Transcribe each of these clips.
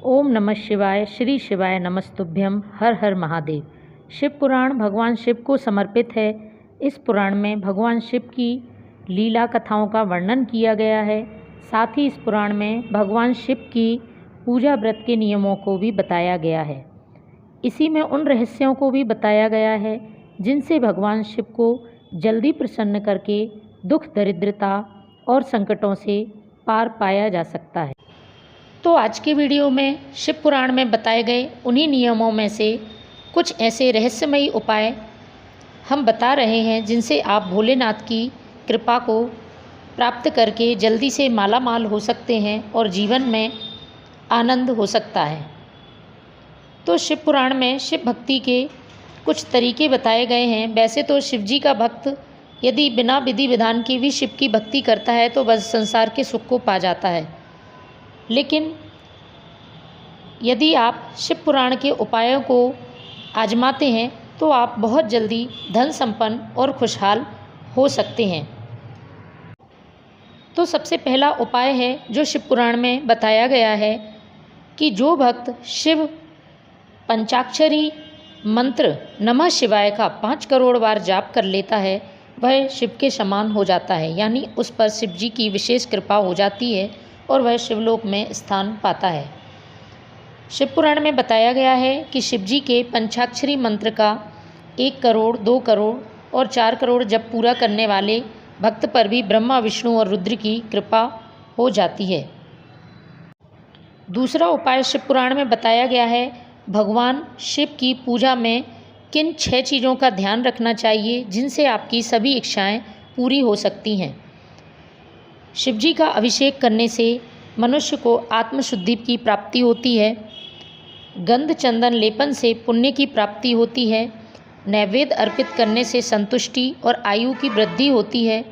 ओम नमः शिवाय। श्री शिवाय नमस्तुभ्यम। हर हर महादेव। शिव पुराण भगवान शिव को समर्पित है। इस पुराण में भगवान शिव की लीला कथाओं का वर्णन किया गया है। साथ ही इस पुराण में भगवान शिव की पूजा व्रत के नियमों को भी बताया गया है। इसी में उन रहस्यों को भी बताया गया है जिनसे भगवान शिव को जल्दी प्रसन्न करके दुख दरिद्रता और संकटों से पार पाया जा सकता है। तो आज के वीडियो में शिव पुराण में बताए गए उन्हीं नियमों में से कुछ ऐसे रहस्यमयी उपाय हम बता रहे हैं जिनसे आप भोलेनाथ की कृपा को प्राप्त करके जल्दी से माला माल हो सकते हैं और जीवन में आनंद हो सकता है। तो शिव पुराण में शिव भक्ति के कुछ तरीके बताए गए हैं। वैसे तो शिव जी का भक्त यदि बिना विधि विधान के भी शिव की भक्ति करता है तो बस संसार के सुख को पा जाता है, लेकिन यदि आप शिव पुराण के उपायों को आजमाते हैं तो आप बहुत जल्दी धन संपन्न और खुशहाल हो सकते हैं। तो सबसे पहला उपाय है जो शिव पुराण में बताया गया है कि जो भक्त शिव पंचाक्षरी मंत्र नमः शिवाय का 5 करोड़ बार जाप कर लेता है वह शिव के समान हो जाता है, यानी उस पर शिव जी की विशेष कृपा हो जाती है और वह शिवलोक में स्थान पाता है। शिव पुराण में बताया गया है कि शिव जी के पंचाक्षरी मंत्र का 1 करोड़ 2 करोड़ और 4 करोड़ जप पूरा करने वाले भक्त पर भी ब्रह्मा विष्णु और रुद्र की कृपा हो जाती है। दूसरा उपाय शिव पुराण में बताया गया है भगवान शिव की पूजा में किन 6 चीज़ों का ध्यान रखना चाहिए जिनसे आपकी सभी इच्छाएं पूरी हो सकती हैं। शिव जी का अभिषेक करने से मनुष्य को आत्मशुद्धि की प्राप्ति होती है। गंध चंदन लेपन से पुण्य की प्राप्ति होती है। नैवेद्य अर्पित करने से संतुष्टि और आयु की वृद्धि होती है।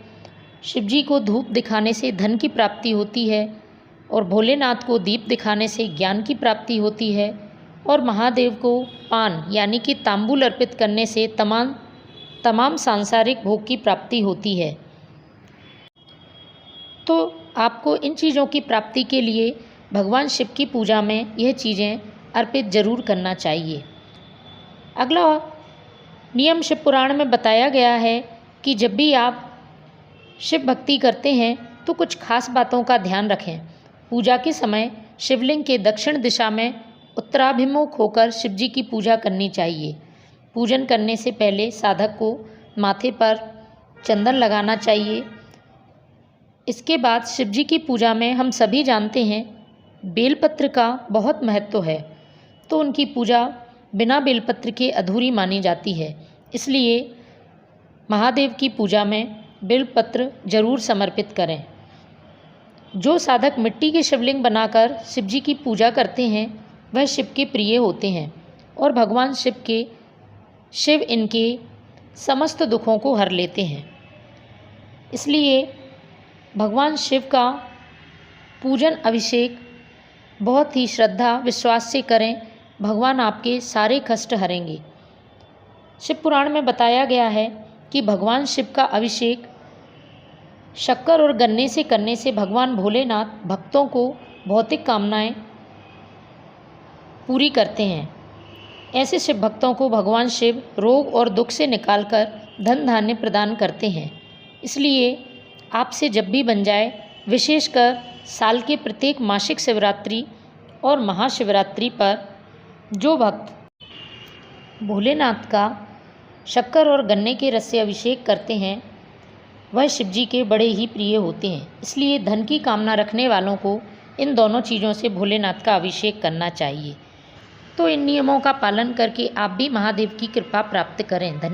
शिव जी को धूप दिखाने से धन की प्राप्ति होती है और भोलेनाथ को दीप दिखाने से ज्ञान की प्राप्ति होती है और महादेव को पान यानी कि तांबूल अर्पित करने से तमाम सांसारिक भोग की प्राप्ति होती है। तो आपको इन चीज़ों की प्राप्ति के लिए भगवान शिव की पूजा में यह चीज़ें अर्पित जरूर करना चाहिए। अगला नियम शिव पुराण में बताया गया है कि जब भी आप शिव भक्ति करते हैं तो कुछ खास बातों का ध्यान रखें। पूजा के समय शिवलिंग के दक्षिण दिशा में उत्तराभिमुख होकर शिव जी की पूजा करनी चाहिए। पूजन करने से पहले साधक को माथे पर चंदन लगाना चाहिए। इसके बाद शिव जी की पूजा में हम सभी जानते हैं बेलपत्र का बहुत महत्व है, तो उनकी पूजा बिना बेलपत्र के अधूरी मानी जाती है। इसलिए महादेव की पूजा में बेलपत्र जरूर समर्पित करें। जो साधक मिट्टी के शिवलिंग बनाकर शिव जी की पूजा करते हैं वह शिव के प्रिय होते हैं और भगवान शिव इनके समस्त दुखों को हर लेते हैं। इसलिए भगवान शिव का पूजन अभिषेक बहुत ही श्रद्धा विश्वास से करें, भगवान आपके सारे कष्ट हरेंगे। शिव पुराण में बताया गया है कि भगवान शिव का अभिषेक शक्कर और गन्ने से करने से भगवान भोलेनाथ भक्तों को भौतिक कामनाएं पूरी करते हैं। ऐसे शिव भक्तों को भगवान शिव रोग और दुख से निकालकर धन धान्य प्रदान करते हैं। इसलिए आपसे जब भी बन जाए, विशेषकर साल के प्रत्येक मासिक शिवरात्रि और महाशिवरात्रि पर जो भक्त भोलेनाथ का शक्कर और गन्ने के रस से अभिषेक करते हैं वह शिव जी के बड़े ही प्रिय होते हैं। इसलिए धन की कामना रखने वालों को इन दोनों चीज़ों से भोलेनाथ का अभिषेक करना चाहिए। तो इन नियमों का पालन करके आप भी महादेव की कृपा प्राप्त करें। धन्यवाद।